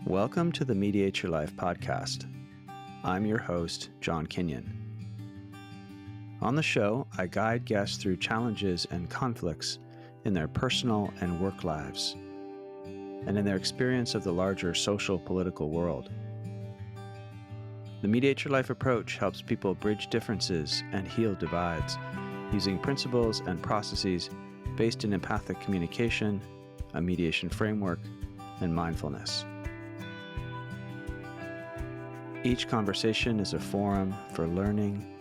Welcome to the Mediate Your Life podcast. I'm your host, John Kenyon. On the show, I guide guests through challenges and conflicts in their personal and work lives, and in their experience of the larger social political world. The Mediate Your Life approach helps people bridge differences and heal divides using principles and processes based in empathic communication, a mediation framework, and mindfulness. Each conversation is a forum for learning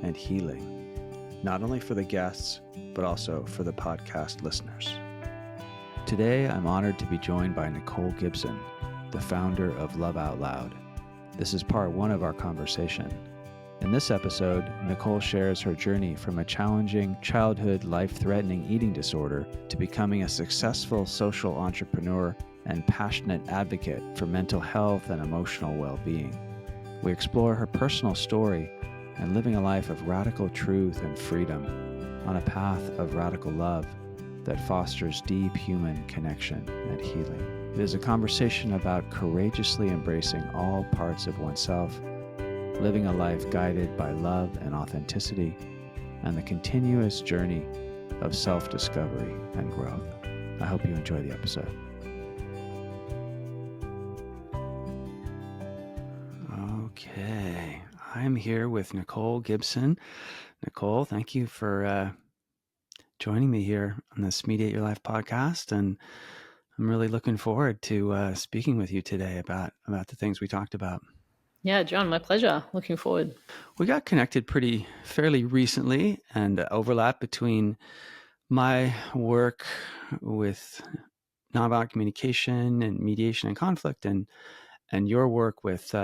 and healing, not only for the guests, but also for the podcast listeners. Today, I'm honored to be joined by Nicole Gibson, the founder of Love Out Loud. This is part one of our conversation. In this episode, Nicole shares her journey from a challenging childhood life-threatening eating disorder to becoming a successful social entrepreneur and passionate advocate for mental health and emotional well-being. We explore her personal story and living a life of radical truth and freedom on a path of radical love that fosters deep human connection and healing. It is a conversation about courageously embracing all parts of oneself, living a life guided by love and authenticity, and the continuous journey of self-discovery and growth. I hope you enjoy the episode. Okay, I'm here with Nicole Gibson. Nicole, thank you for joining me here on this Mediate Your Life podcast, and I'm really looking forward to speaking with you today about the things we talked about. Yeah, John, my pleasure. Looking forward. We got connected fairly recently, and overlap between my work with nonviolent communication and mediation and conflict, and your work with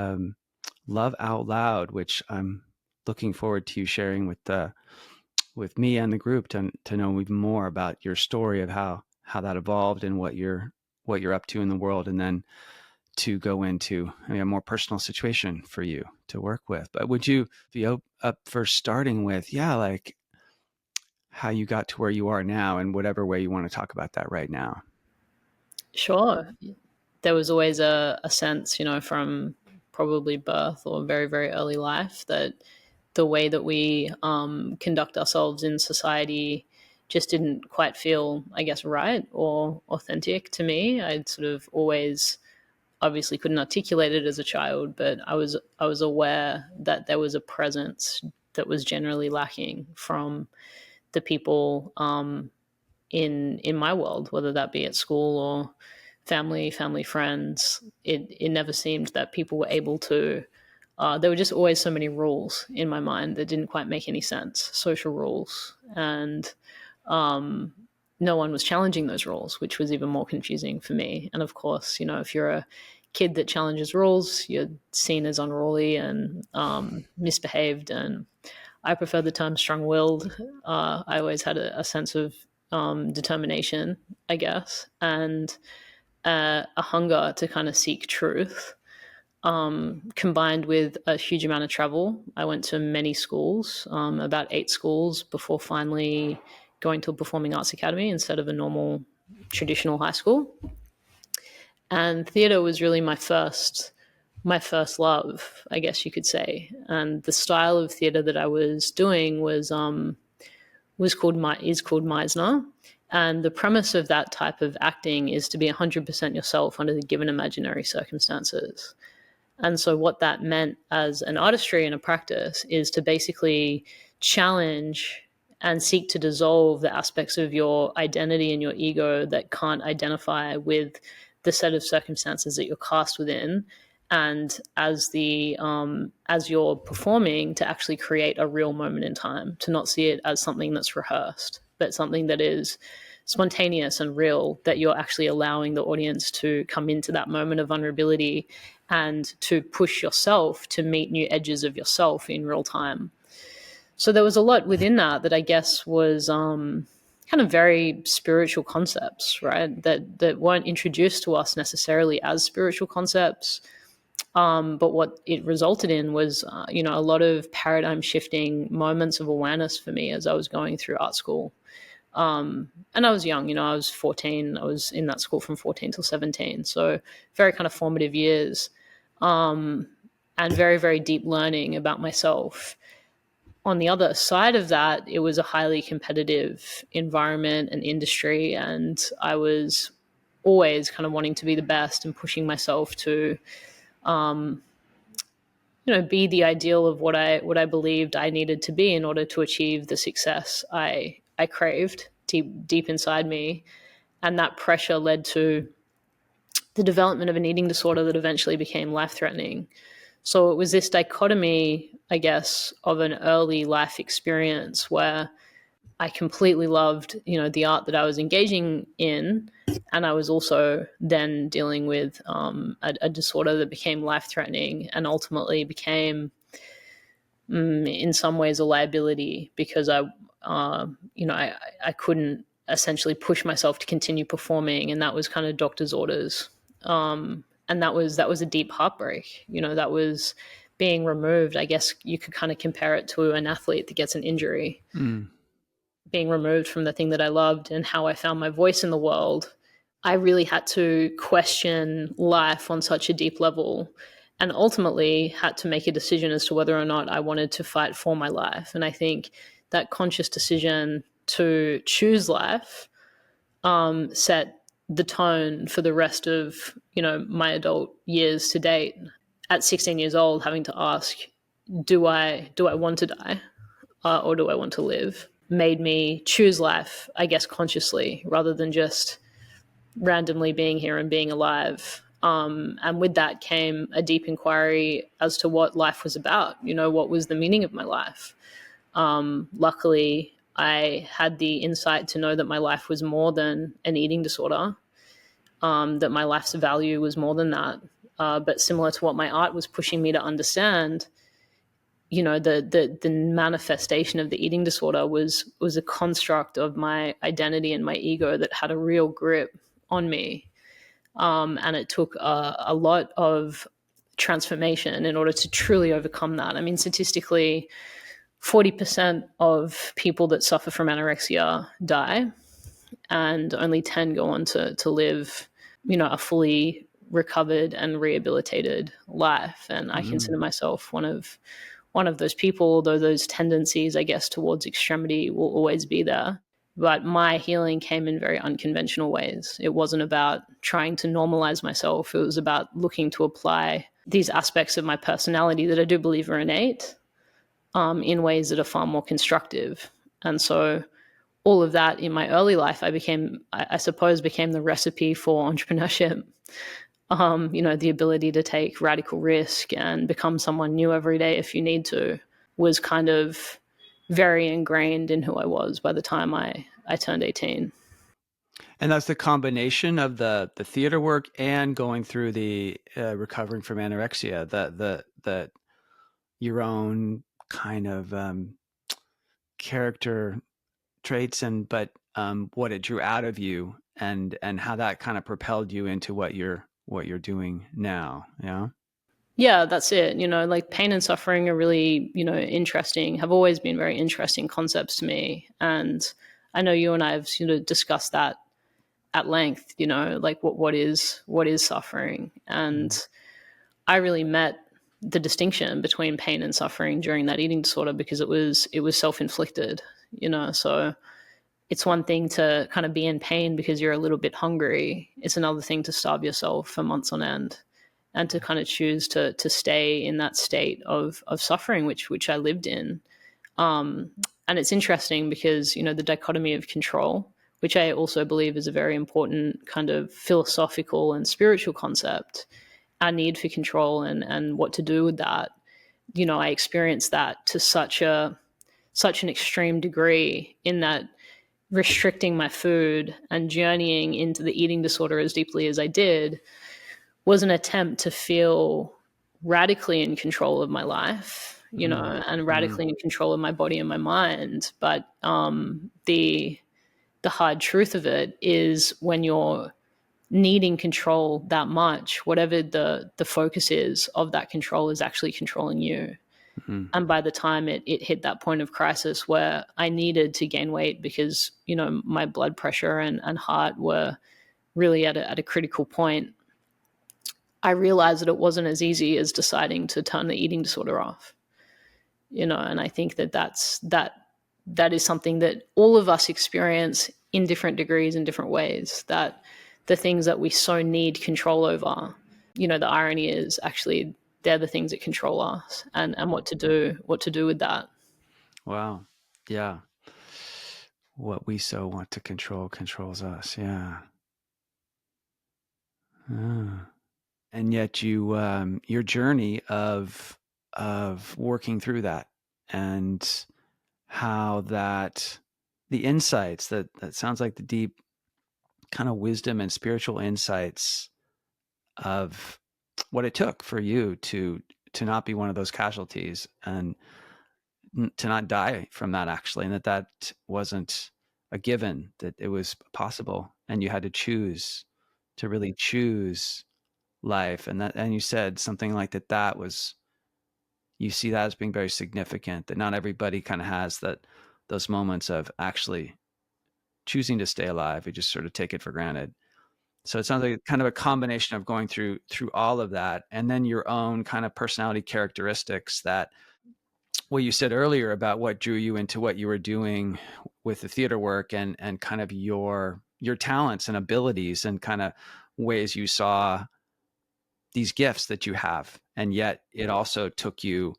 Love Out Loud, which I'm looking forward to you sharing with me and the group to know even more about your story of how that evolved and what you're up to in the world, and then to go into a more personal situation for you to work with. But would you be up for starting with, like how you got to where you are now, and whatever way you want to talk about that right now? Sure. There was always a sense, from probably birth or very, very early life, that the way that we conduct ourselves in society just didn't quite feel, I guess, right or authentic to me. I'd sort of always obviously couldn't articulate it as a child, but I was aware that there was a presence that was generally lacking from the people in my world, whether that be at school or family friends. It never seemed that people were able to. There were just always so many rules in my mind that didn't quite make any sense, social rules, and no one was challenging those rules, which was even more confusing for me. And of course, if you're a kid that challenges rules, you're seen as unruly and misbehaved. And I prefer the term strong-willed. I always had a sense of determination, I guess, and a hunger to kind of seek truth, combined with a huge amount of travel. I went to many schools, about 8 schools, before finally going to a performing arts academy instead of a normal traditional high school. And theatre was really my first love, I guess you could say. And the style of theatre that I was doing is called Meisner. And the premise of that type of acting is to be 100% yourself under the given imaginary circumstances. And so what that meant as an artistry and a practice is to basically challenge and seek to dissolve the aspects of your identity and your ego that can't identify with the set of circumstances that you're cast within. And as you're performing, to actually create a real moment in time, to not see it as something that's rehearsed, but something that is spontaneous and real, that you're actually allowing the audience to come into that moment of vulnerability and to push yourself to meet new edges of yourself in real time. So there was a lot within that I guess was kind of very spiritual concepts, right? That weren't introduced to us necessarily as spiritual concepts. But what it resulted in was, a lot of paradigm shifting moments of awareness for me as I was going through art school. And I was young, I was 14. I was in that school from 14 till 17. So very kind of formative years, and very, very deep learning about myself. On the other side of that, it was a highly competitive environment and industry. And I was always kind of wanting to be the best and pushing myself to, be the ideal of what I believed I needed to be in order to achieve the success I craved deep inside me. And that pressure led to the development of an eating disorder that eventually became life threatening. So it was this dichotomy, I guess, of an early life experience where I completely loved, the art that I was engaging in. And I was also then dealing with a disorder that became life threatening and ultimately became, in some ways, a liability because I couldn't essentially push myself to continue performing. And that was kind of doctor's orders. And that was a deep heartbreak. That was being removed. I guess you could kind of compare it to an athlete that gets an injury. Being removed from the thing that I loved and how I found my voice in the world. I really had to question life on such a deep level, and ultimately had to make a decision as to whether or not I wanted to fight for my life. And I think that conscious decision to choose life set the tone for the rest of my adult years to date. At 16 years old, having to ask, do I want to die, or do I want to live, made me choose life, I guess, consciously rather than just randomly being here and being alive. And with that came a deep inquiry as to what life was about. What was the meaning of my life? Luckily, I had the insight to know that my life was more than an eating disorder, that my life's value was more than that. But similar to what my art was pushing me to understand, the manifestation of the eating disorder was a construct of my identity and my ego that had a real grip on me. And it took a lot of transformation in order to truly overcome that. I mean, statistically, 40% of people that suffer from anorexia die, and only 10 go on to live, a fully recovered and rehabilitated life. And I consider myself one of those people, although those tendencies, I guess, towards extremity will always be there. But my healing came in very unconventional ways. It wasn't about trying to normalize myself. It was about looking to apply these aspects of my personality that I do believe are innate, in ways that are far more constructive. And so all of that in my early life, I suppose, became the recipe for entrepreneurship. The ability to take radical risk and become someone new every day if you need to was kind of very ingrained in who I was by the time I turned 18. And that's the combination of the theater work and going through the recovering from anorexia, the your own kind of character traits, but what it drew out of you, and how that kind of propelled you into what you're doing now. Yeah, that's it. Like pain and suffering are really, interesting, have always been very interesting concepts to me. And I know you and I have discussed that at length, like what is suffering. And I really met the distinction between pain and suffering during that eating disorder because it was self-inflicted, so it's one thing to kind of be in pain because you're a little bit hungry. It's another thing to starve yourself for months on end and to kind of choose to stay in that state of suffering, which I lived in. And it's interesting because, the dichotomy of control, which I also believe is a very important kind of philosophical and spiritual concept, our need for control and what to do with that. I experienced that to such an extreme degree in that restricting my food and journeying into the eating disorder as deeply as I did was an attempt to feel radically in control of my life, and radically in control of my body and my mind. But the hard truth of it is when you're needing control that much, whatever the focus is of that control is actually controlling you. And by the time it hit that point of crisis where I needed to gain weight because, my blood pressure and heart were really at a critical point, I realized that it wasn't as easy as deciding to turn the eating disorder off. And I think that is something that all of us experience in different degrees in different ways, that the things that we so need control over, the irony is actually they're the things that control us, and what to do with that. Wow. Yeah. What we so want to control controls us. Yeah. Ah. And yet your journey of working through that, and how that the insights that sounds like the deep kind of wisdom and spiritual insights of what it took for you to not be one of those casualties, and to not die from that, actually, and that wasn't a given, that it was possible, and you had to choose to really choose life. And you said something like that was, you see that as being very significant, that not everybody kind of has those moments of actually choosing to stay alive. We just sort of take it for granted. So it sounds like kind of a combination of going through all of that, and then your own kind of personality characteristics, that what you said earlier about what drew you into what you were doing with the theater work, and kind of your talents and abilities, and kind of ways you saw these gifts that you have. And yet it also took you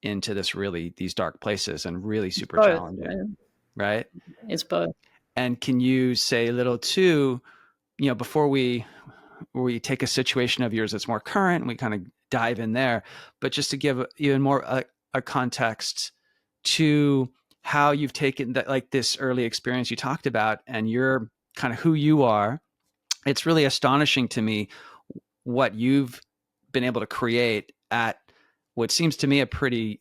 into these dark places, and really super Both, challenging, right? It's both. And can you say a little too, before we take a situation of yours that's more current and we kind of dive in there, but just to give even more a context to how you've taken that, like this early experience you talked about, and you're kind of who you are. It's really astonishing to me what you've been able to create at what seems to me a pretty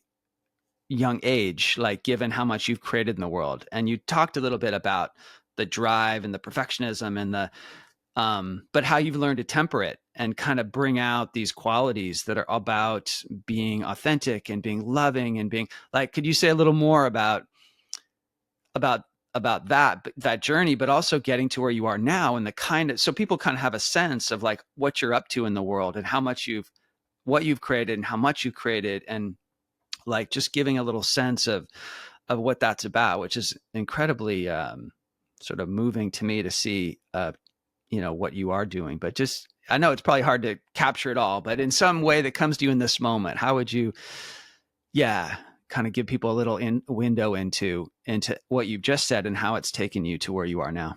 young age, like given how much you've created in the world. And you talked a little bit about the drive and the perfectionism and the but how you've learned to temper it and kind of bring out these qualities that are about being authentic and being loving and being like, could you say a little more about that journey, but also getting to where you are now, and the kind of, so people kind of have a sense of like what you're up to in the world, and how much what you've created and how much you've created, and like just giving a little sense of what that's about, which is incredibly sort of moving to me to see what you are doing. But just, I know it's probably hard to capture it all, but in some way that comes to you in this moment, how would you kind of give people a little window into what you've just said, and how it's taken you to where you are now?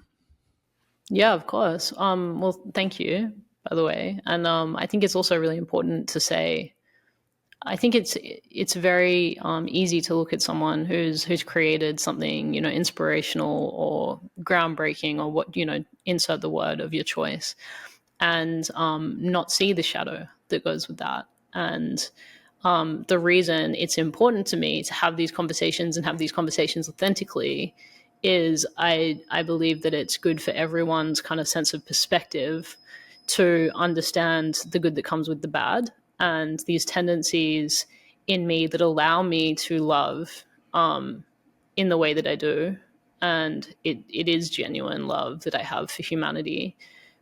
Yeah, of course. Well, thank you, by the way. And I think it's also really important to say, I think it's very easy to look at someone who's created something, inspirational or groundbreaking, or what, insert the word of your choice, and not see the shadow that goes with that. And the reason it's important to me to have these conversations, and have these conversations authentically, is I believe that it's good for everyone's kind of sense of perspective to understand the good that comes with the bad, and these tendencies in me that allow me to love in the way that I do. And it is genuine love that I have for humanity.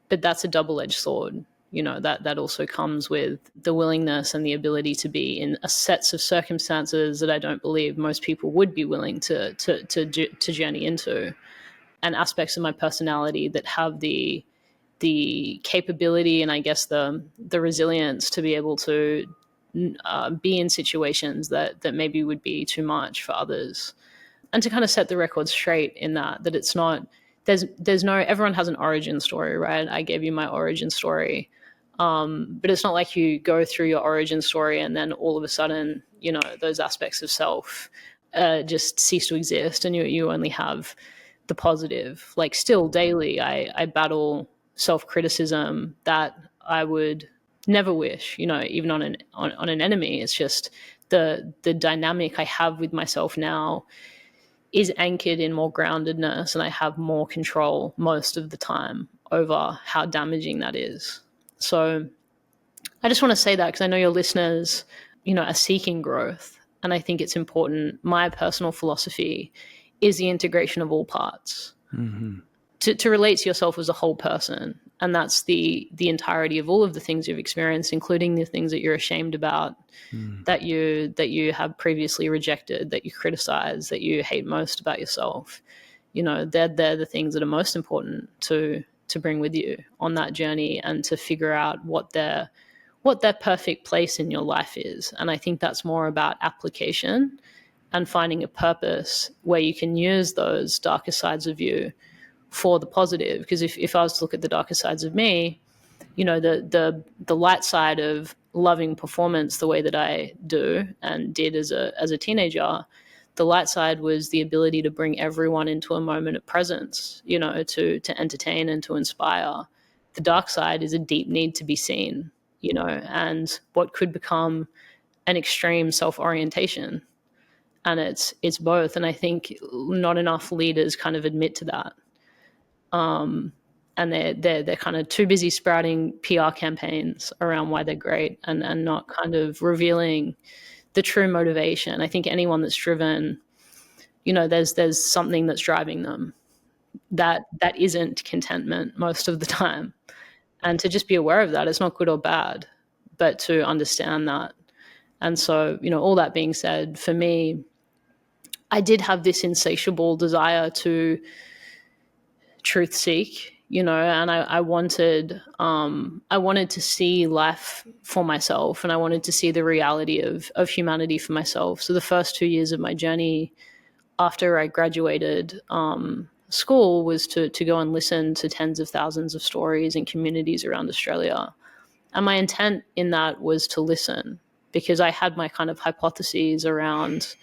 But that's a double-edged sword. That also comes with the willingness and the ability to be in a sets of circumstances that I don't believe most people would be willing to journey into, and aspects of my personality that have the capability, and I guess the resilience to be able to be in situations that maybe would be too much for others, and to kind of set the record straight in that it's not, there's no, everyone has an origin story, right? I gave you my origin story, but it's not like you go through your origin story and then all of a sudden, those aspects of self just cease to exist, and you only have the positive. Like, still daily, I battle self-criticism that I would never wish, even on an enemy. It's just the dynamic I have with myself now is anchored in more groundedness, and I have more control most of the time over how damaging that is. So I just want to say that, because I know your listeners, are seeking growth, And I think it's important. My personal philosophy is the integration of all parts. Mm-hmm. To relate to yourself as a whole person. And that's the entirety of all of the things you've experienced, including the things that you're ashamed about, that you have previously rejected, that you criticize, that you hate most about yourself. They're the things that are most important to bring with you on that journey, and to figure out what their perfect place in your life is. And I think that's more about application and finding a purpose where you can use those darker sides of you for the positive. Because if I was to look at the darker sides of me, the light side of loving performance the way that I do and did as a teenager, the light side was the ability to bring everyone into a moment of presence, to entertain and to inspire. The dark side is a deep need to be seen, and what could become an extreme self-orientation. And it's both. And I think not enough leaders kind of admit to that. And they're kind of too busy sprouting PR campaigns around why they're great, and not kind of revealing the true motivation. I think anyone that's driven, there's something that's driving them that isn't contentment most of the time. And to just be aware of that, it's not good or bad, but to understand that. And so, all that being said, for me, I did have this insatiable desire to truth seek, and I wanted to see life for myself, and I wanted to see the reality of humanity for myself. So the first 2 years of my journey after I graduated school was to go and listen to tens of thousands of stories in communities around Australia. And my intent in that was to listen, because I had my kind of hypotheses around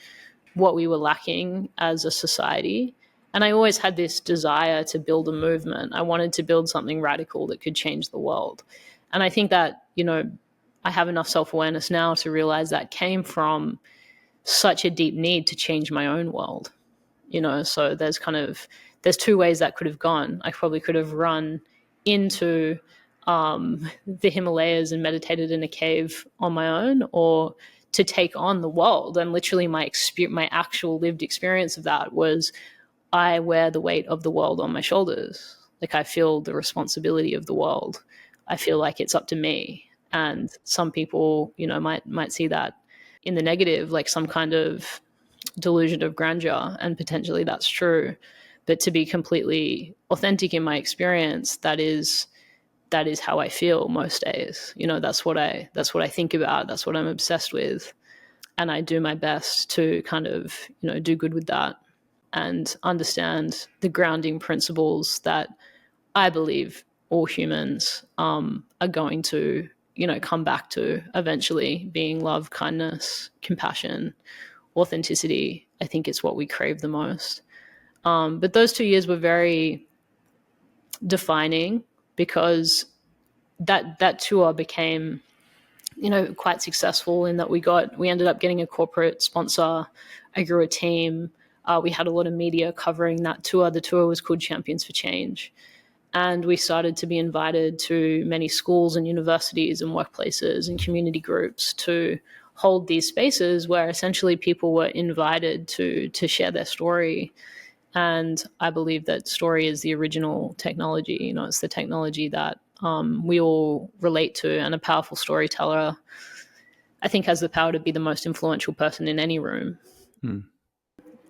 what we were lacking as a society. And I always had this desire to build a movement. I wanted to build something radical that could change the world. And I think that, I have enough self-awareness now to realize that came from such a deep need to change my own world. So there's two ways that could have gone. I probably could have run into the Himalayas and meditated in a cave on my own, or to take on the world. And literally my actual lived experience of that was, I wear the weight of the world on my shoulders. Like, I feel the responsibility of the world. I feel like it's up to me. And some people, might see that in the negative, like some kind of delusion of grandeur, and potentially that's true. But to be completely authentic in my experience, that is how I feel most days. That's what I think about. That's what I'm obsessed with. And I do my best to kind of, do good with that, and understand the grounding principles that I believe all humans are going to, come back to eventually, being love, kindness, compassion, authenticity. I think it's what we crave the most. But those 2 years were very defining, because that tour became, quite successful in that we ended up getting a corporate sponsor. I grew a team. We had a lot of media covering that tour. The tour was called Champions for Change. And we started to be invited to many schools and universities and workplaces and community groups to hold these spaces where essentially people were invited to share their story. And I believe that story is the original technology. It's the technology that we all relate to. And a powerful storyteller, I think, has the power to be the most influential person in any room.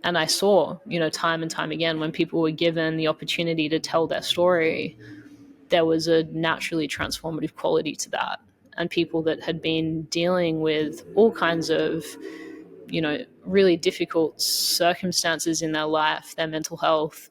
And I saw, time and time again, when people were given the opportunity to tell their story, there was a naturally transformative quality to that. And people that had been dealing with all kinds of, really difficult circumstances in their life, their mental health,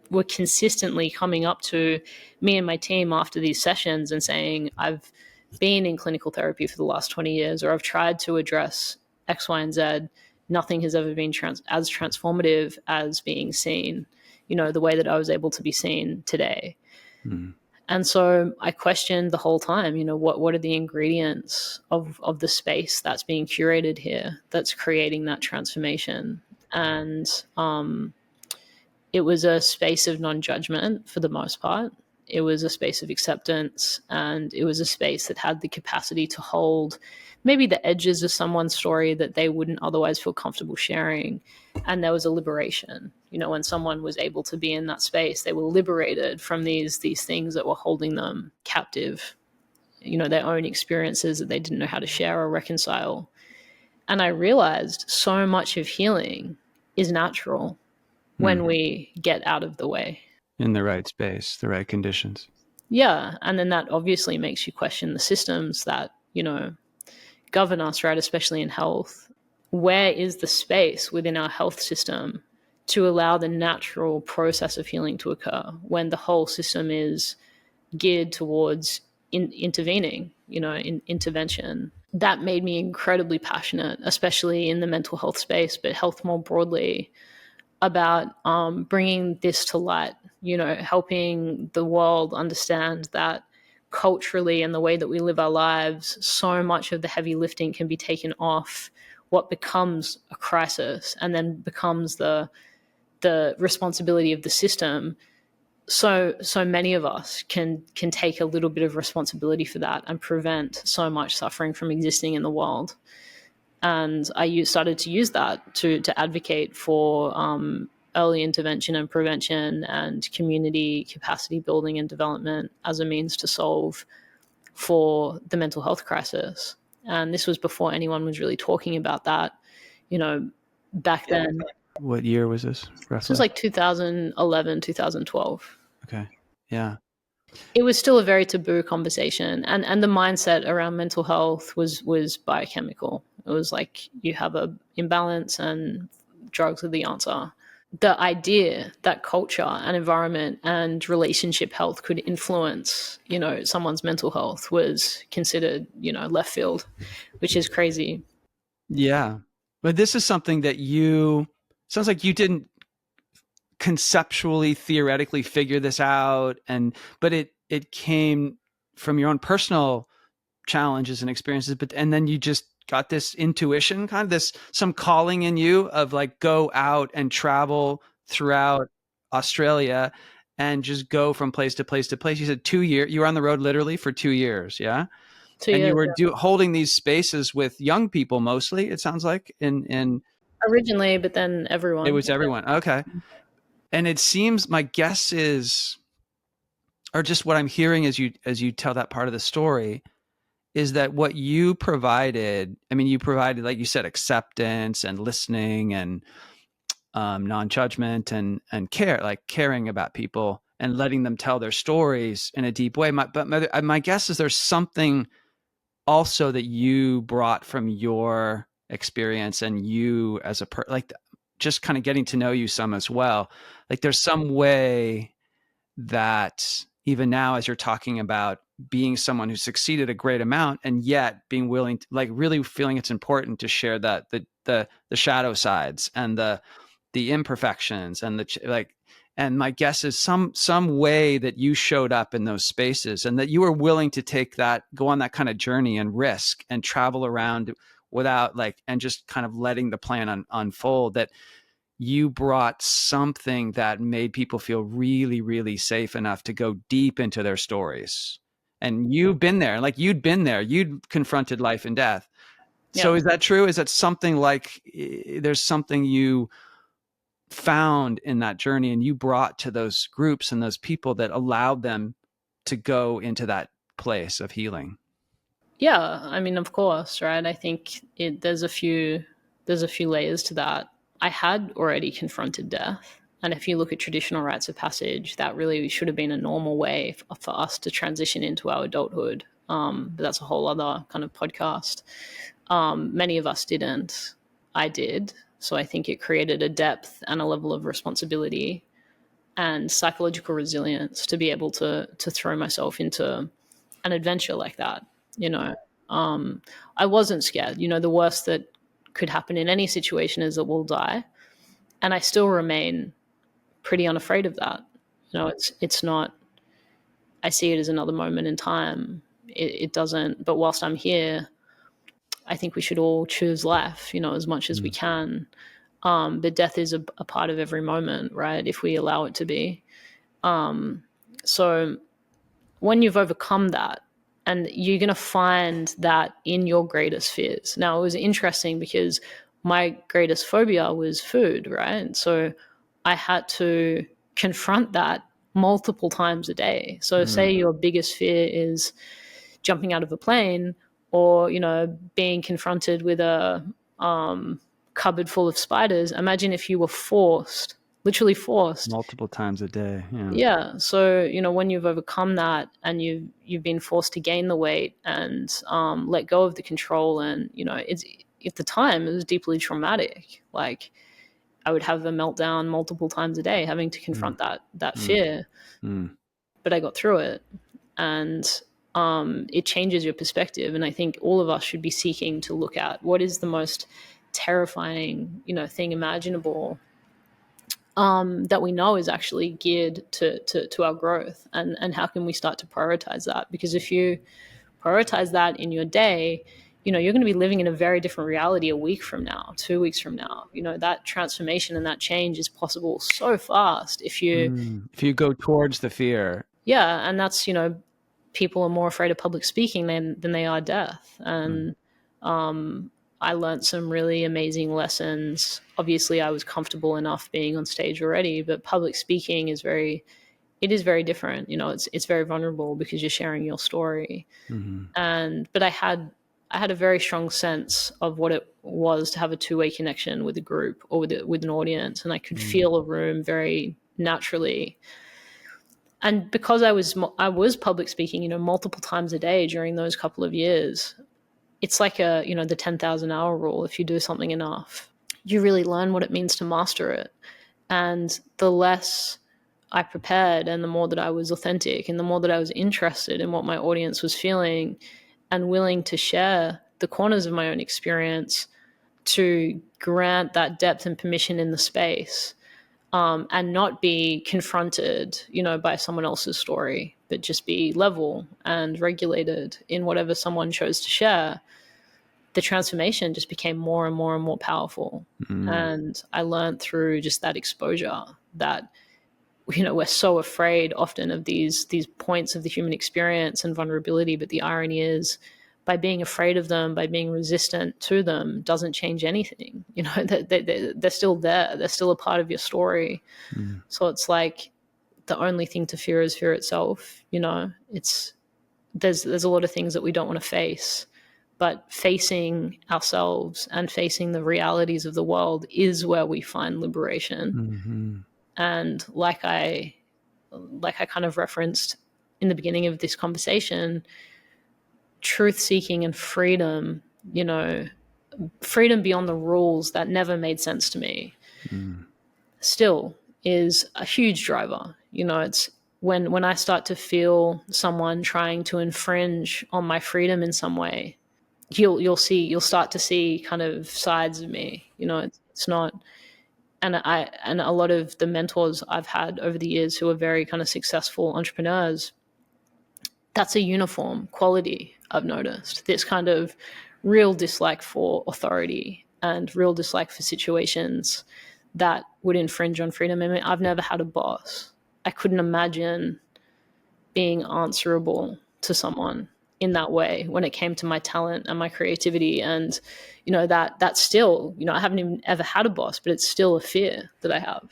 were consistently coming up to me and my team after these sessions and saying, I've been in clinical therapy for the last 20 years, or I've tried to address X, Y, and Z. Nothing has ever been as transformative as being seen, the way that I was able to be seen today. And so I questioned the whole time, what are the ingredients of the space that's being curated here, that's creating that transformation? And it was a space of non-judgment for the most part. it was a space of acceptance, and it was a space that had the capacity to hold maybe the edges of someone's story that they wouldn't otherwise feel comfortable sharing. And there was a liberation. When someone was able to be in that space, they were liberated from these things that were holding them captive, their own experiences that they didn't know how to share or reconcile. And I realized so much of healing is natural when we get out of the way. In the right space, the right conditions. Yeah. And then that obviously makes you question the systems that, govern us, right? Especially in health. Where is the space within our health system to allow the natural process of healing to occur when the whole system is geared towards intervening, intervention? That made me incredibly passionate, especially in the mental health space, but health more broadly, about bringing this to light, helping the world understand that culturally and the way that we live our lives, so much of the heavy lifting can be taken off what becomes a crisis and then becomes the responsibility of the system. So many of us can take a little bit of responsibility for that and prevent so much suffering from existing in the world. And I started to use that to advocate for early intervention and prevention and community capacity building and development as a means to solve for the mental health crisis. And this was before anyone was really talking about that, back then. What year was this, roughly? This was like 2011, 2012. Okay. Yeah. It was still a very taboo conversation, and the mindset around mental health was biochemical. It was like you have a imbalance and drugs are the answer. The idea that culture and environment and relationship health could influence, someone's mental health was considered, left field, which is crazy. Yeah. But this is something that sounds like you didn't conceptually, theoretically figure this out, but it came from your own personal challenges and experiences, and then you just got this intuition, kind of some calling in you of like, go out and travel throughout Australia and just go from place to place to place. You said 2 years, you were on the road literally for 2 years. Yeah. 2 and years, you were holding these spaces with young people, mostly, it sounds like, in originally, but then everyone. It was everyone. Okay. And it seems, my guess is, or just what I'm hearing as you tell that part of the story, is that what you provided, you provided, like you said, acceptance and listening and non-judgment and care, like caring about people and letting them tell their stories in a deep way. But my guess is there's something also that you brought from your experience and you as a like just kind of getting to know you some as well. Like there's some way that even now, as you're talking about being someone who succeeded a great amount and yet being willing to, like, really feeling it's important to share that the shadow sides and the imperfections and and my guess is some way that you showed up in those spaces and that you were willing to go on that kind of journey and risk and travel around without and just kind of letting the plan unfold, that you brought something that made people feel really, really safe enough to go deep into their stories. And you've been there, you'd confronted life and death. Yeah. So is that true? Is that something like there's something you found in that journey and you brought to those groups and those people that allowed them to go into that place of healing? Yeah, of course, right? I think there's a few layers to that. I had already confronted death. And if you look at traditional rites of passage, that really should have been a normal way for us to transition into our adulthood. But that's a whole other kind of podcast. Many of us didn't. I did. So I think it created a depth and a level of responsibility and psychological resilience to be able to throw myself into an adventure like that. I wasn't scared. The worst that could happen in any situation is that we'll die. And I still remain pretty unafraid of that. It's not, I see it as another moment in time. It doesn't, but whilst I'm here, I think we should all choose life, as much as we can. But death is a part of every moment, right? If we allow it to be. So when you've overcome that, and you're going to find that in your greatest fears. Now, it was interesting because my greatest phobia was food, right? So I had to confront that multiple times a day. So say your biggest fear is jumping out of a plane, or, being confronted with a cupboard full of spiders. Imagine if you were forced, literally forced. Multiple times a day. Yeah. Yeah. So, when you've overcome that, and you've been forced to gain the weight and let go of the control, and, it's, at the time it was deeply traumatic. Like, I would have a meltdown multiple times a day, having to confront that fear. But I got through it, and it changes your perspective. And I think all of us should be seeking to look at what is the most terrifying, thing imaginable, that we know is actually geared to our growth, and how can we start to prioritize that? Because if you prioritize that in your day, you're going to be living in a very different reality a week from now, 2 weeks from now. That transformation and that change is possible so fast if you go towards the fear. Yeah. And that's, people are more afraid of public speaking than they are death. And I learned some really amazing lessons. Obviously, I was comfortable enough being on stage already, but public speaking is very different. It's very vulnerable because you're sharing your story. But I had a very strong sense of what it was to have a two-way connection with a group or with an audience, and I could feel a room very naturally. And because I was public speaking, multiple times a day during those couple of years, it's like the 10,000 hour rule. If you do something enough, you really learn what it means to master it. And the less I prepared, and the more that I was authentic, and the more that I was interested in what my audience was feeling, and willing to share the corners of my own experience, to grant that depth and permission in the space, and not be confronted, by someone else's story, but just be level and regulated in whatever someone chose to share, the transformation just became more and more and more powerful. And I learned through just that exposure that, we're so afraid often of these points of the human experience and vulnerability. But the irony is, by being afraid of them, by being resistant to them, doesn't change anything. They're still there. They're still a part of your story. So it's like the only thing to fear is fear itself. There's a lot of things that we don't want to face, but facing ourselves and facing the realities of the world is where we find liberation. And like I kind of referenced in the beginning of this conversation, truth-seeking and freedom, freedom beyond the rules that never made sense to me, still is a huge driver. It's when I start to feel someone trying to infringe on my freedom in some way, you'll start to see kind of sides of me. It's not. And a lot of the mentors I've had over the years who are very kind of successful entrepreneurs, that's a uniform quality I've noticed. This kind of real dislike for authority and real dislike for situations that would infringe on freedom. I mean, I've never had a boss. I couldn't imagine being answerable to someone in that way when it came to my talent and my creativity. And, that's still, I haven't even ever had a boss, but it's still a fear that I have,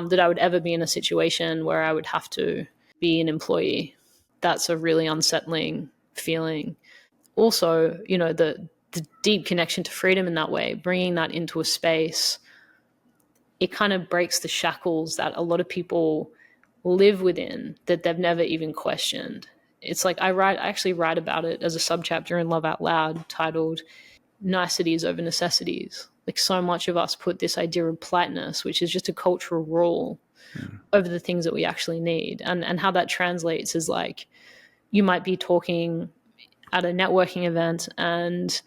that I would ever be in a situation where I would have to be an employee. That's a really unsettling feeling. Also, the deep connection to freedom in that way, bringing that into a space, it kind of breaks the shackles that a lot of people live within that they've never even questioned. It's like I actually write about it as a subchapter in Love Out Loud titled Niceties Over Necessities. Like, so much of us put this idea of politeness, which is just a cultural rule, over the things that we actually need. And how that translates is like, you might be talking at a networking event and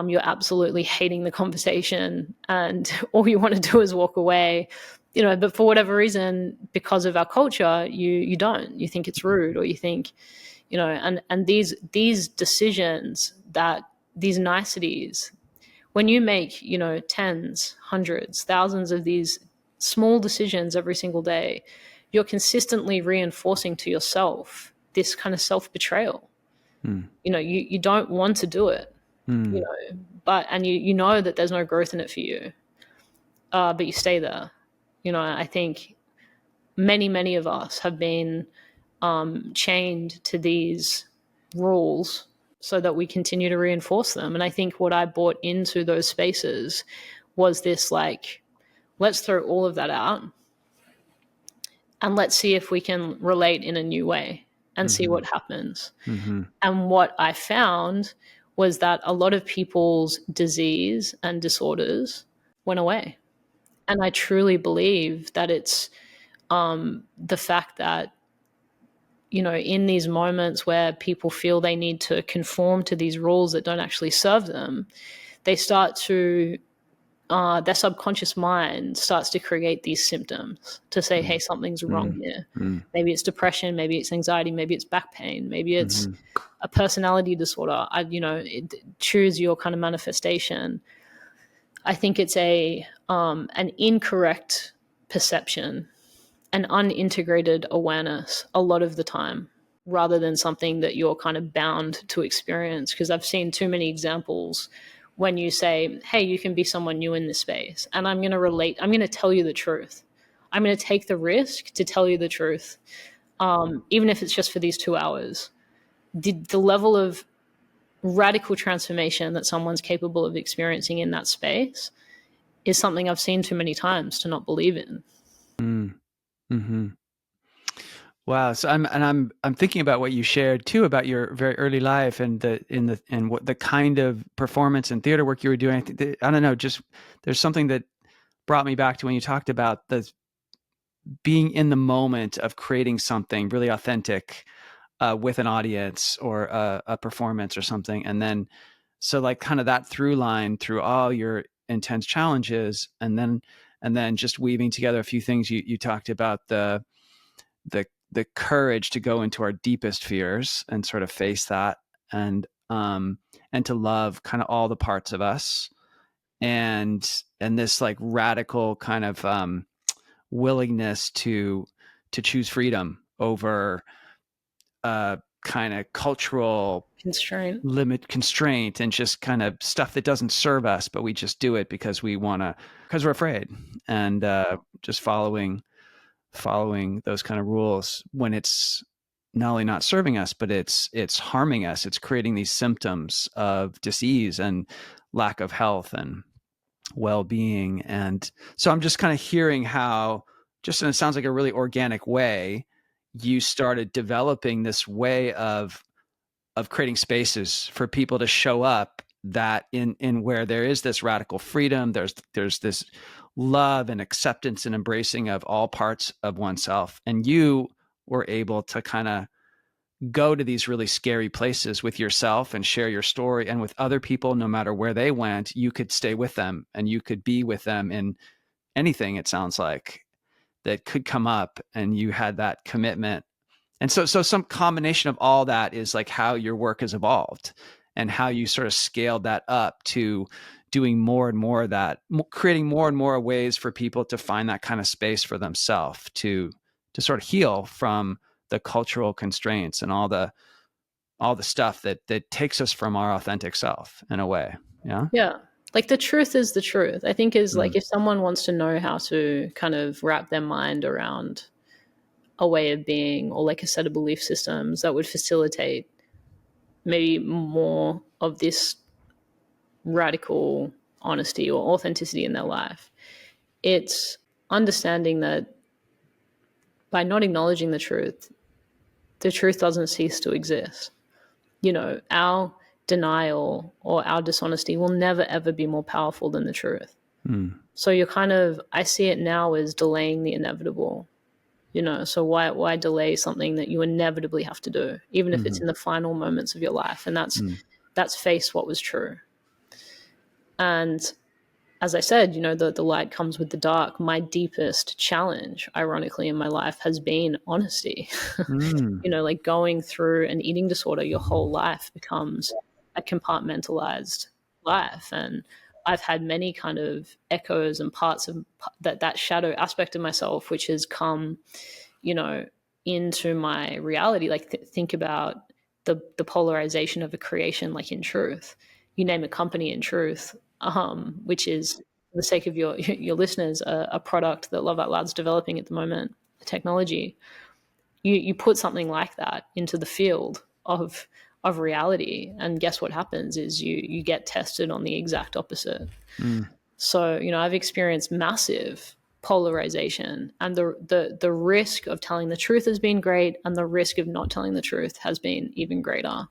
you're absolutely hating the conversation and all you want to do is walk away, but for whatever reason, because of our culture, you don't. You think it's rude, or you think, and these decisions, that these niceties, when you make, tens, hundreds, thousands of these small decisions every single day, you're consistently reinforcing to yourself this kind of self-betrayal. You know, you don't want to do it, you know, but, and you know that there's no growth in it for you, but you stay there. You know, I think many of us have been chained to these rules so that we continue to reinforce them. And I think what I brought into those spaces was this, like, let's throw all of that out and let's see if we can relate in a new way and see what happens. And what I found was that a lot of people's disease and disorders went away. And I truly believe that it's the fact that, you know, in these moments where people feel they need to conform to these rules that don't actually serve them, they start to, their subconscious mind starts to create these symptoms to say, hey, something's wrong here. Maybe it's depression, maybe it's anxiety, maybe it's back pain, maybe it's a personality disorder. Choose your kind of manifestation. I think it's an incorrect perception, an unintegrated awareness a lot of the time, rather than something that you're kind of bound to experience. Because I've seen too many examples when you say, hey, you can be someone new in this space, and I'm going to tell you the truth. I'm going to take the risk to tell you the truth, even if it's just for these 2 hours. The level of radical transformation that someone's capable of experiencing in that space is something I've seen too many times to not believe in. Wow. So I'm thinking about what you shared too about your very early life and what the kind of performance and theater work you were doing. I don't know, just there's something that brought me back to when you talked about the being in the moment of creating something really authentic with an audience or a performance or something. And then, so like kind of that through line through all your intense challenges, and then just weaving together a few things you talked about, the courage to go into our deepest fears and sort of face that, and to love kind of all the parts of us, and this like radical kind of willingness to choose freedom over kind of cultural constraint and just kind of stuff that doesn't serve us, but we just do it because we're afraid, and just following those kind of rules when it's not only not serving us, but it's harming us. It's creating these symptoms of disease and lack of health and well-being. And so I'm just kind of hearing how, just in it sounds like a really organic way, you started developing this way of creating spaces for people to show up, that in where there is this radical freedom, there's this love and acceptance and embracing of all parts of oneself. And you were able to kind of go to these really scary places with yourself and share your story, and with other people, no matter where they went, you could stay with them and you could be with them in anything, it sounds like, that could come up, and you had that commitment. And so some combination of all that is like how your work has evolved and how you sort of scaled that up to doing more and more of that, creating more and more ways for people to find that kind of space for themselves to sort of heal from the cultural constraints and all the stuff that takes us from our authentic self in a way. Yeah. Yeah. Like the truth is the truth. I think is like if someone wants to know how to kind of wrap their mind around a way of being or like a set of belief systems that would facilitate maybe more of this radical honesty or authenticity in their life, it's understanding that by not acknowledging the truth doesn't cease to exist. You know, our denial or our dishonesty will never, ever be more powerful than the truth. So you're kind of, I see it now as delaying the inevitable. You know, so why delay something that you inevitably have to do, even if it's in the final moments of your life? And that's face what was true. And as I said, you know, the light comes with the dark. My deepest challenge, ironically, in my life has been honesty. You know, like going through an eating disorder, your whole life becomes a compartmentalized life. And I've had many kind of echoes and parts of that shadow aspect of myself, which has come, you know, into my reality. Like think about the polarization of a creation, like in truth. You name a company in truth, which is, for the sake of your listeners, a product that Love Out Loud's developing at the moment, a technology. You put something like that into the field of reality, and guess what happens is you get tested on the exact opposite. So, I've experienced massive polarization, and the risk of telling the truth has been great, and the risk of not telling the truth has been even greater.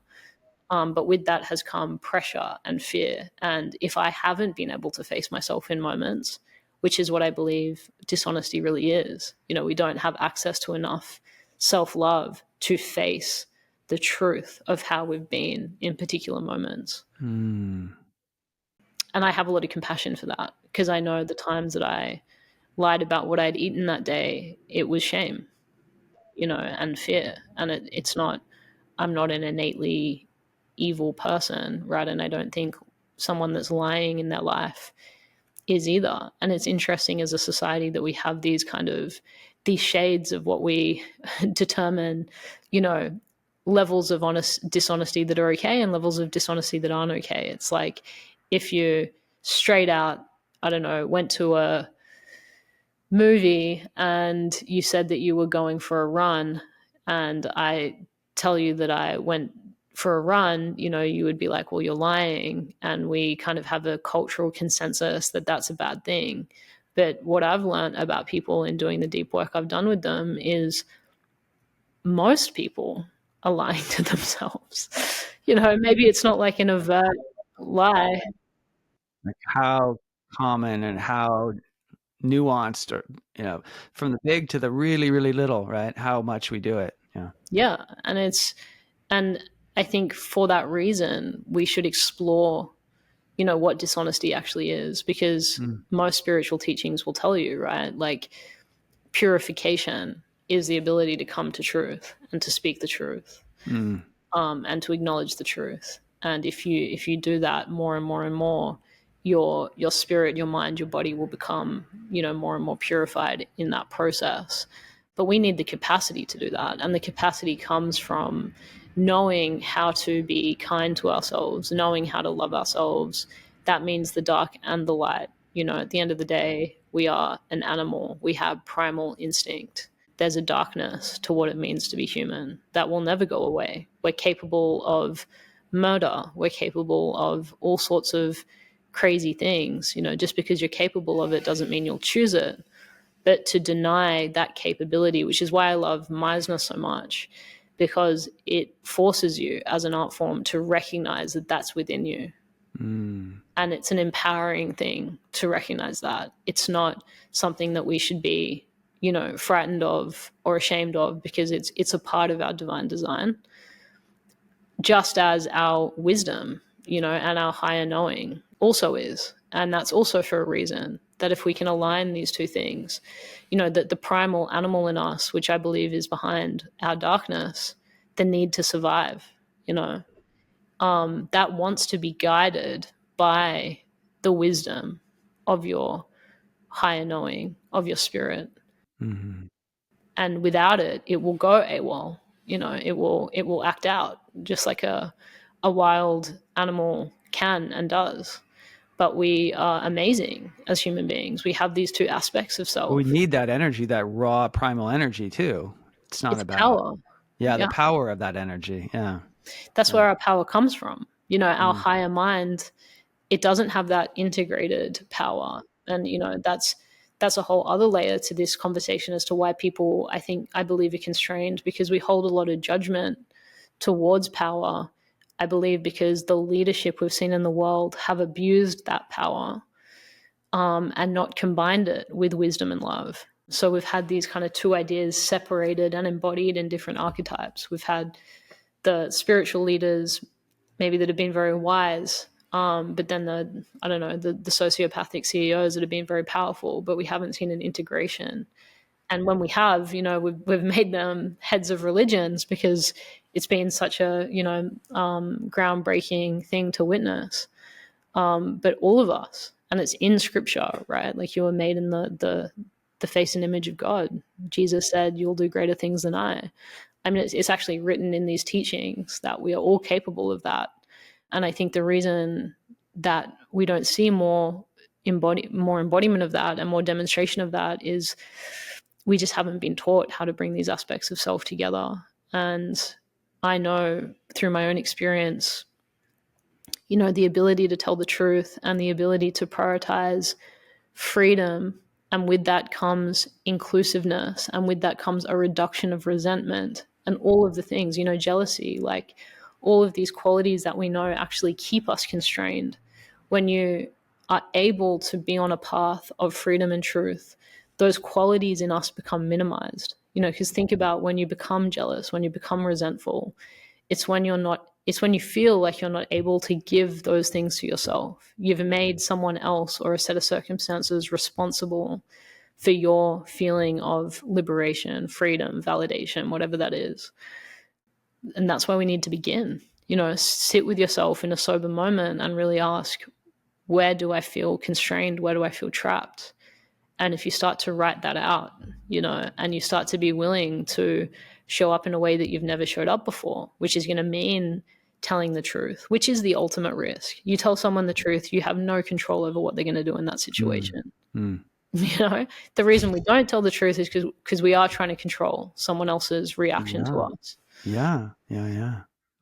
But with that has come pressure and fear. And if I haven't been able to face myself in moments, which is what I believe dishonesty really is, we don't have access to enough self-love to face the truth of how we've been in particular moments. And I have a lot of compassion for that, because I know the times that I lied about what I'd eaten that day, it was shame, and fear. And it's not, I'm not an innately evil person, right? And I don't think someone that's lying in their life is either. And it's interesting as a society that we have these these shades of what we determine, levels of dishonesty that are okay and levels of dishonesty that aren't okay. It's like if you straight out, I don't know, went to a movie and you said that you were going for a run, and I tell you that I went for a run, you would be like, well, you're lying. And we kind of have a cultural consensus that that's a bad thing. But what I've learned about people in doing the deep work I've done with them is most people are lying to themselves. Maybe it's not like an overt lie. Like how common and how nuanced, or from the big to the really, really little, right? How much we do it. Yeah. And I think for that reason, we should explore, what dishonesty actually is, because most spiritual teachings will tell you, right? Like purification is the ability to come to truth and to speak the truth, and to acknowledge the truth. And if you do that more and more and more, your spirit, your mind, your body will become, more and more purified in that process. But we need the capacity to do that, and the capacity comes from knowing how to be kind to ourselves, knowing how to love ourselves. That means the dark and the light. At the end of the day, we are an animal. We have primal instinct. There's a darkness to what it means to be human that will never go away. We're capable of murder. We're capable of all sorts of crazy things. Just because you're capable of it doesn't mean you'll choose it. But to deny that capability, which is why I love Meisner so much, because it forces you as an art form to recognize that that's within you. And it's an empowering thing to recognize that. It's not something that we should be, frightened of or ashamed of, because it's a part of our divine design, just as our wisdom, and our higher knowing also is. And that's also for a reason, that if we can align these two things, that the primal animal in us, which I believe is behind our darkness, the need to survive, that wants to be guided by the wisdom of your higher knowing, of your spirit. And without it, it will go AWOL. It will act out just like a wild animal can and does. But we are amazing as human beings. We have these two aspects of self. We need that energy, that raw primal energy too. It's not It's about power. the power of that energy. Yeah. That's where our power comes from. Our higher mind, it doesn't have that integrated power. And, that's a whole other layer to this conversation as to why people, I believe, are constrained, because we hold a lot of judgment towards power. I believe because the leadership we've seen in the world have abused that power, and not combined it with wisdom and love. So we've had these kind of two ideas separated and embodied in different archetypes. We've had the spiritual leaders, maybe that have been very wise, but then the sociopathic CEOs that have been very powerful, but we haven't seen an integration. And when we have, we've made them heads of religions, because it's been such a, groundbreaking thing to witness. But all of us, and it's in scripture, right? Like you were made in the the face and image of God. Jesus said, "You'll do greater things than I." I mean, it's actually written in these teachings that we are all capable of that. And I think the reason that we don't see more embodiment of that and more demonstration of that is we just haven't been taught how to bring these aspects of self together. And I know through my own experience, the ability to tell the truth and the ability to prioritize freedom, and with that comes inclusiveness, and with that comes a reduction of resentment and all of the things, jealousy, like all of these qualities that we know actually keep us constrained. When you are able to be on a path of freedom and truth, those qualities in us become minimized. Because think about when you become jealous, when you become resentful, it's when you feel like you're not able to give those things to yourself. You've made someone else or a set of circumstances responsible for your feeling of liberation, freedom, validation, whatever that is. And that's where we need to begin. Sit with yourself in a sober moment and really ask, where do I feel constrained? Where do I feel trapped? And if you start to write that out, and you start to be willing to show up in a way that you've never showed up before, which is going to mean telling the truth, which is the ultimate risk. You tell someone the truth, you have no control over what they're going to do in that situation. The reason we don't tell the truth is because we are trying to control someone else's reaction to us. Yeah.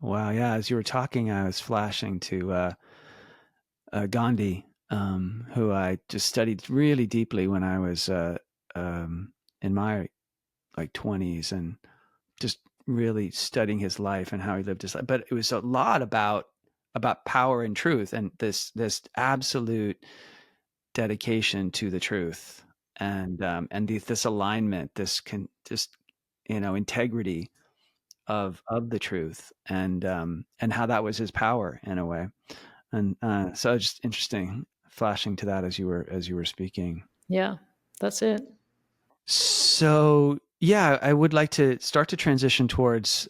Wow. Yeah. As you were talking, I was flashing to Gandhi, who I just studied really deeply when I was in my 20s, and just really studying his life and how he lived his life. But it was a lot about power and truth, and this absolute dedication to the truth, and this alignment, this integrity of the truth, and how that was his power in a way. And so it's just interesting, flashing to that as you were speaking. Yeah, that's it. So yeah, I would like to start to transition towards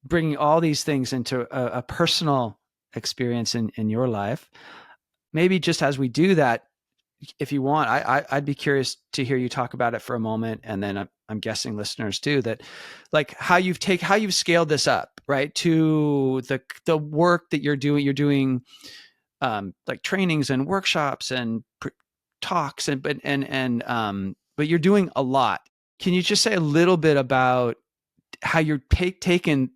bringing all these things into a personal experience in your life. Maybe just as we do that, if you want, I'd be curious to hear you talk about it for a moment, and then I'm guessing listeners too, that like how you've scaled this up, right, to the work that you're doing. You're doing like trainings and workshops and talks, but you're doing a lot. Can you just say a little bit about how you're taken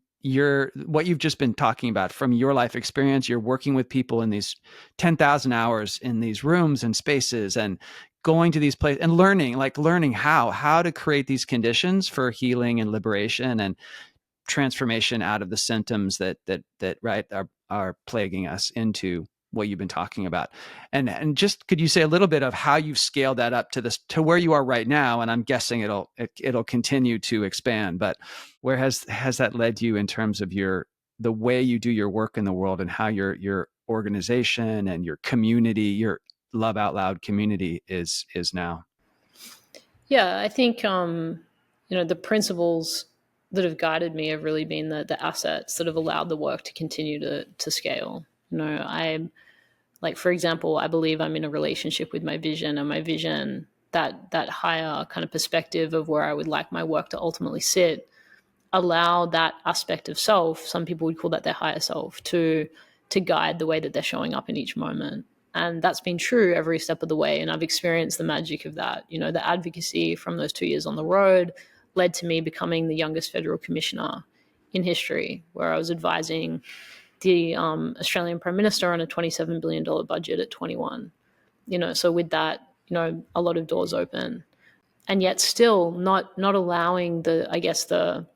what you've just been talking about from your life experience? You're working with people in these 10,000 hours in these rooms and spaces, and going to these places and learning how to create these conditions for healing and liberation and transformation out of the symptoms that right are plaguing us, into what you've been talking about. And just, could you say a little bit of how you've scaled that up to where you are right now? And I'm guessing it'll continue to expand, but where has that led you in terms of the way you do your work in the world, and how your organization and your community, your Love Out Loud community is now? Yeah, I think the principles that have guided me have really been the assets that have allowed the work to continue to scale. I'm like, for example, I believe I'm in a relationship with my vision, and my vision, that higher kind of perspective of where I would like my work to ultimately sit, allow that aspect of self, some people would call that their higher self, to guide the way that they're showing up in each moment. And that's been true every step of the way. And I've experienced the magic of that. The advocacy from those 2 years on the road led to me becoming the youngest federal commissioner in history, where I was advising the Australian Prime Minister on a $27 billion budget at 21. So with that, a lot of doors open. And yet still not allowing the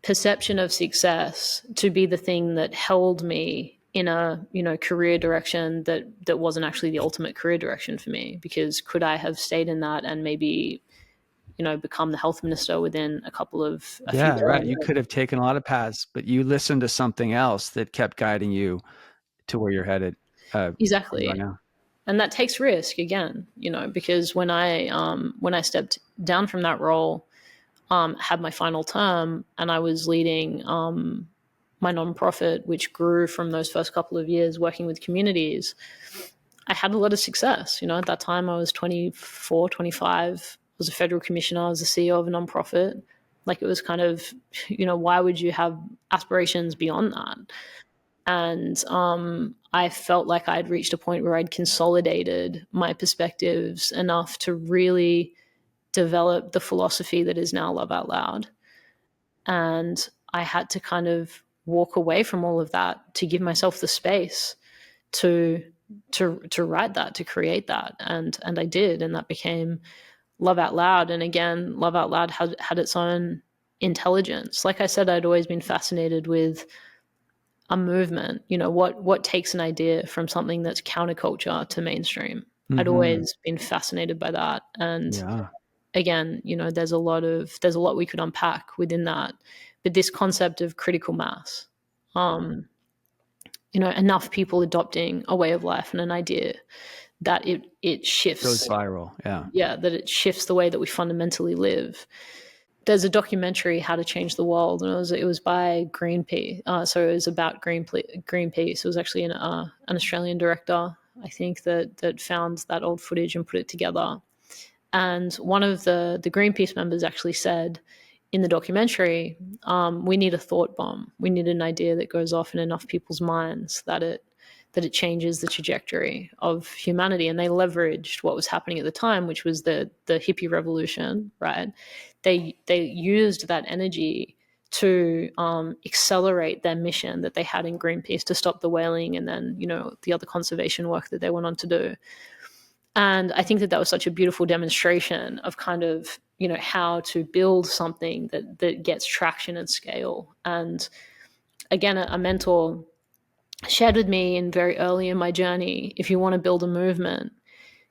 perception of success to be the thing that held me in a career direction that wasn't actually the ultimate career direction for me. Because could I have stayed in that and maybe become the health minister within a few days? Right. You could have taken a lot of paths, but you listened to something else that kept guiding you to where you're headed. Exactly. Right now. And that takes risk again, because when I stepped down from that role, had my final term, and I was leading my nonprofit, which grew from those first couple of years working with communities, I had a lot of success. At that time I was 24, 25, I was a federal commissioner, I was the CEO of a nonprofit. Like, it was kind of, why would you have aspirations beyond that? And I felt like I'd reached a point where I'd consolidated my perspectives enough to really develop the philosophy that is now Love Out Loud. And I had to kind of walk away from all of that to give myself the space to write that, to create that. And I did, and that became Love Out Loud. And again, Love Out Loud had its own intelligence. Like I said, I'd always been fascinated with a movement. What takes an idea from something that's counterculture to mainstream. I'd always been fascinated by that. And Yeah. again, there's a lot we could unpack within that. But this concept of critical mass, enough people adopting a way of life and an idea that it shifts, Goes viral. Yeah. yeah, that it shifts the way that we fundamentally live. There's a documentary, How to Change the World, and it was by Greenpeace. So it was about Greenpeace. It was actually an Australian director, I think, that found that old footage and put it together. And one of the Greenpeace members actually said in the documentary, we need a thought bomb. We need an idea that goes off in enough people's minds that it changes the trajectory of humanity. And they leveraged what was happening at the time, which was the hippie revolution, right? They used that energy to accelerate their mission that they had in Greenpeace to stop the whaling, and then the other conservation work that they went on to do. And I think that was such a beautiful demonstration of kind of how to build something that gets traction and scale. And again, a mentor shared with me very early in my journey, if you want to build a movement,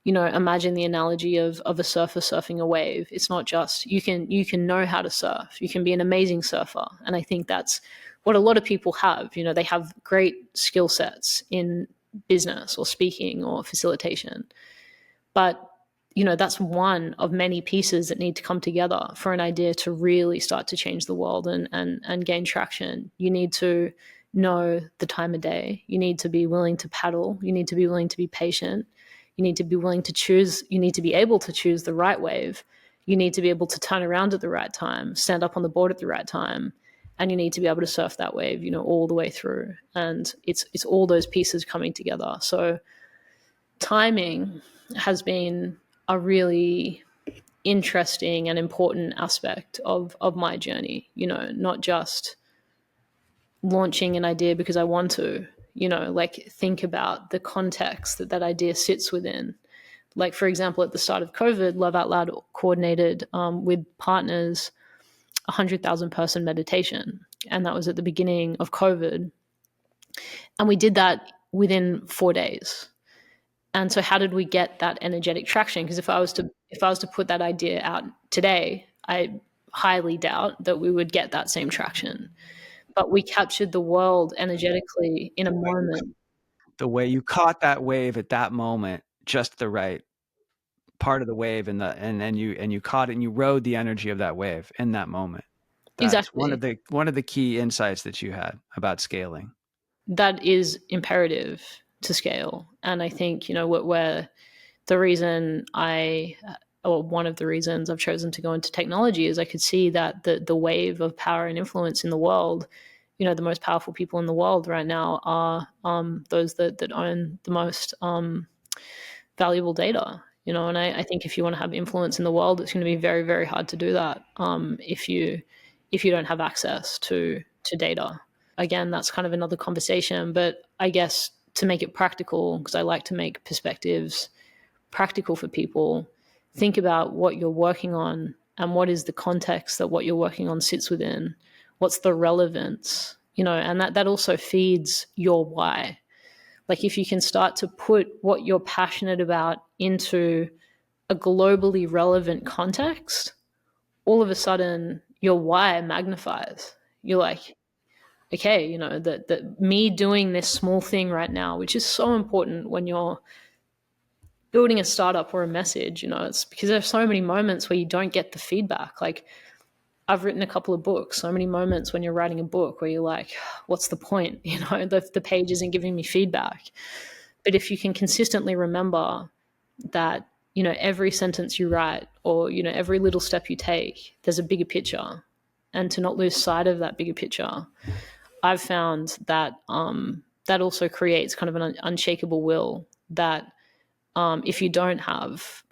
imagine the analogy of a surfer surfing a wave. It's not just you can know how to surf. You can be an amazing surfer. And I think that's what a lot of people have. They have great skill sets in business or speaking or facilitation. But that's one of many pieces that need to come together for an idea to really start to change the world and gain traction. You need to know the time of day. You need to be willing to paddle. You need to be willing to be patient. You need to be willing to choose. You need to be able to choose the right wave. You need to be able to turn around at the right time, stand up on the board at the right time, and you need to be able to surf that wave, all the way through. And it's all those pieces coming together. So timing has been a really interesting and important aspect of my journey, not just launching an idea because I want to, like, think about the context that idea sits within. Like, for example, at the start of COVID, Love Out Loud coordinated with partners 100,000 person meditation. And that was at the beginning of COVID. And we did that within 4 days. And so how did we get that energetic traction? Because if I was to put that idea out today, I highly doubt that we would get that same traction. But we captured the world energetically in a moment. The way you caught that wave at that moment, just the right part of the wave, and then you caught it and you rode the energy of that wave in that moment. That's Exactly. one of the key insights that you had about scaling. That is imperative to scale. And I think, where the reason one of the reasons I've chosen to go into technology is I could see that the wave of power and influence in the world, the most powerful people in the world right now are those that own the most valuable data. And I think if you want to have influence in the world, it's going to be very, very hard to do that if you don't have access to data. Again, that's kind of another conversation, but I guess to make it practical, because I like to make perspectives practical for people, think about what you're working on and what is the context that what you're working on sits within. What's the relevance, and that also feeds your why. Like, if you can start to put what you're passionate about into a globally relevant context, all of a sudden your why magnifies. You're like, okay, that me doing this small thing right now, which is so important when you're building a startup or a message, it's because there's so many moments where you don't get the feedback. Like, I've written a couple of books, so many moments when you're writing a book where you're like, what's the point? The page isn't giving me feedback. But if you can consistently remember that, every sentence you write, or, every little step you take, there's a bigger picture, and to not lose sight of that bigger picture, I've found that that also creates kind of an unshakable will that, if you don't have,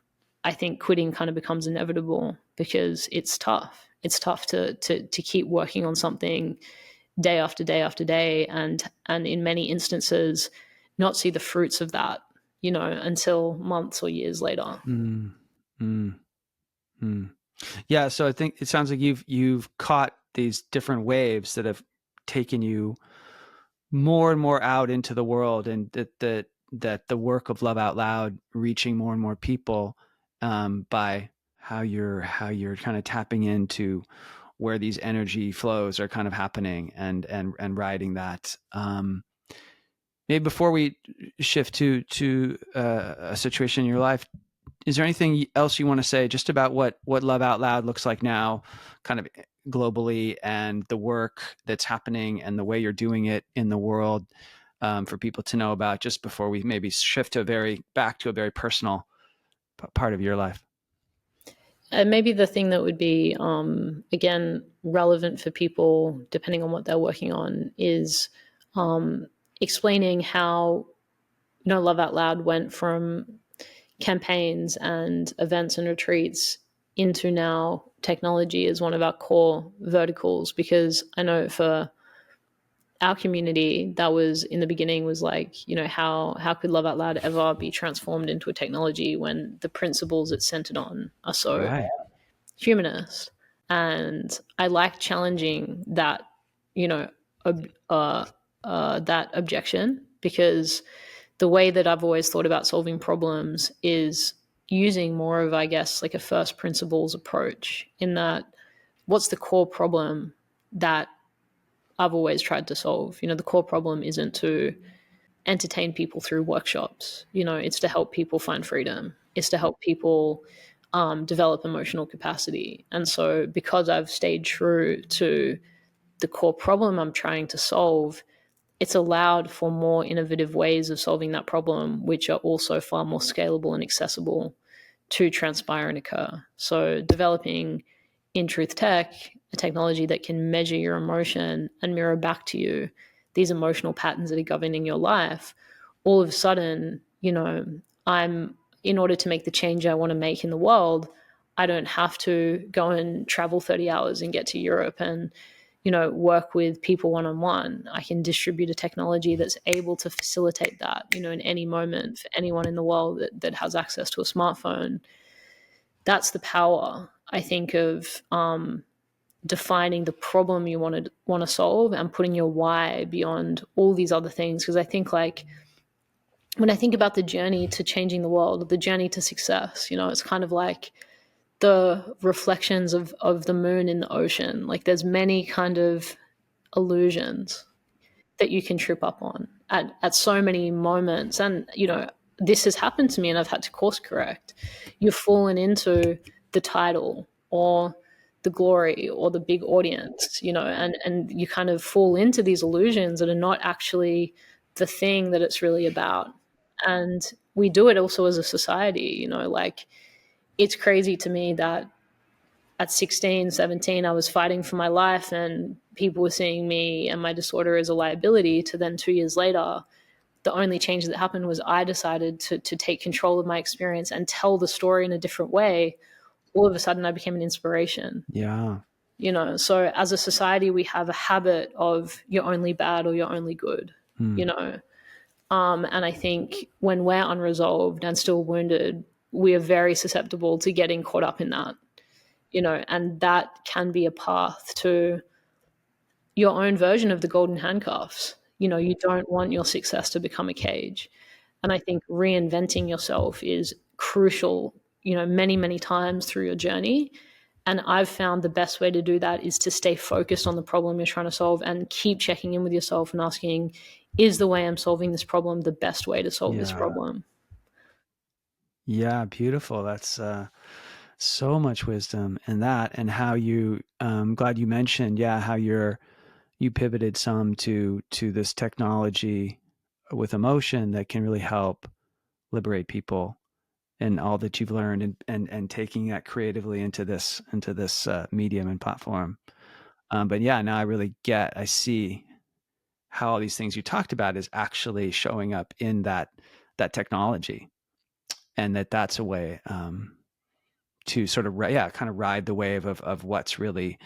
I think quitting kind of becomes inevitable, because it's tough. It's tough to keep working on something day after day after day, and in many instances not see the fruits of that, until months or years later. Mm, mm, mm. Yeah. So I think it sounds like you've caught these different waves that have taken you more and more out into the world, and that the work of Love Out Loud reaching more and more people, by how you're kind of tapping into where these energy flows are kind of happening, and riding that. Maybe before we shift to a situation in your life, is there anything else you want to say just about what Love Out Loud looks like now, kind of globally, and the work that's happening and the way you're doing it in the world, for people to know about, just before we maybe shift back to a very personal part of your life? And maybe the thing that would be, again, relevant for people, depending on what they're working on, is explaining how, Love Out Loud went from campaigns and events and retreats into now technology as one of our core verticals. Because I know for our community, that was in the beginning, was like, how could Love Out Loud ever be transformed into a technology when the principles it's centered on are so Right. humanist? And I like challenging that, you know, that objection, because the way that I've always thought about solving problems is using more of, I guess, like a first principles approach, in that, what's the core problem that I've always tried to solve? The core problem isn't to entertain people through workshops. It's to help people find freedom. It's to help people develop emotional capacity. And so, because I've stayed true to the core problem I'm trying to solve, it's allowed for more innovative ways of solving that problem, which are also far more scalable and accessible to transpire and occur. So, developing in truth tech, a technology that can measure your emotion and mirror back to you these emotional patterns that are governing your life, all of a sudden, I'm, in order to make the change I want to make in the world, I don't have to go and travel 30 hours and get to Europe and, work with people one on one. I can distribute a technology that's able to facilitate that, in any moment, for anyone in the world that has access to a smartphone. That's the power, I think, of defining the problem you want to solve, and putting your why beyond all these other things. Because I think, like, when I think about the journey to changing the world, the journey to success, it's kind of like the reflections of the moon in the ocean. Like, there's many kind of illusions that you can trip up on at so many moments. And, this has happened to me, and I've had to course correct. You've fallen into the title, or the glory, or the big audience, and you kind of fall into these illusions that are not actually the thing that it's really about. And we do it also as a society, like, it's crazy to me that at 16, 17, I was fighting for my life, and people were seeing me and my disorder as a liability, to then 2 years later, the only change that happened was I decided to take control of my experience and tell the story in a different way. All of a sudden, I became an inspiration. Yeah. So as a society, we have a habit of, you're only bad or you're only good, Hmm. and I think when we're unresolved and still wounded, we are very susceptible to getting caught up in that, and that can be a path to your own version of the golden handcuffs. You don't want your success to become a cage. And I think reinventing yourself is crucial, many, many times through your journey. And I've found the best way to do that is to stay focused on the problem you're trying to solve, and keep checking in with yourself and asking, is the way I'm solving this problem the best way to solve this Yeah. problem? Yeah. Beautiful. That's so much wisdom in that, and how you, glad you mentioned, yeah, how you pivoted some to this technology with emotion that can really help liberate people and all that you've learned, and taking that creatively into this medium and platform. But yeah, now I see how all these things you talked about is actually showing up in that technology, and that's a way to sort of kind of ride the wave of what's really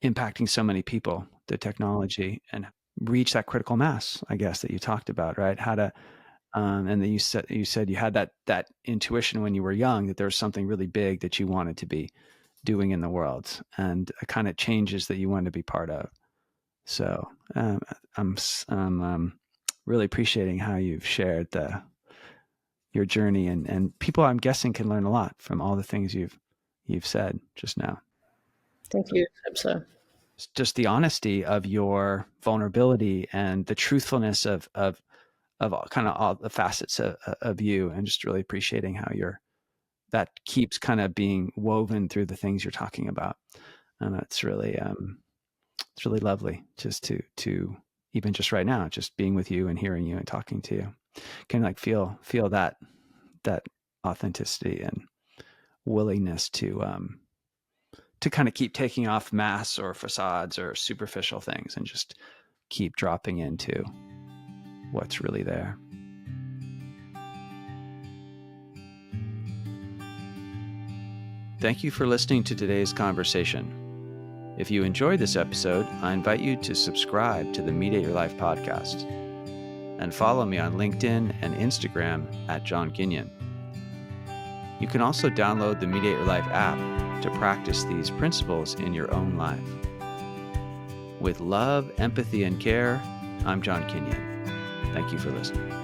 impacting so many people, the technology, and reach that critical mass, I guess, that you talked about, right? How to and then you said you had that intuition when you were young that there was something really big that you wanted to be doing in the world, and kind of changes that you wanted to be part of. So I'm really appreciating how you've shared your journey, and people, I'm guessing, can learn a lot from all the things you've said just now. Thank you. I hope so. Just the honesty of your vulnerability and the truthfulness of kind of all the facets of you, and just really appreciating how that keeps kind of being woven through the things you're talking about. And it's really lovely just to even just right now, just being with you and hearing you and talking to you, can like feel that authenticity and willingness to kind of keep taking off masks or facades or superficial things and just keep dropping into what's really there. Thank you for listening to today's conversation. If you enjoyed this episode, I invite you to subscribe to the Mediate Your Life podcast and follow me on LinkedIn and Instagram at John Ginion. You can also download the Mediate Your Life app to practice these principles in your own life. With love, empathy, and care, I'm John Ginion. Thank you for listening.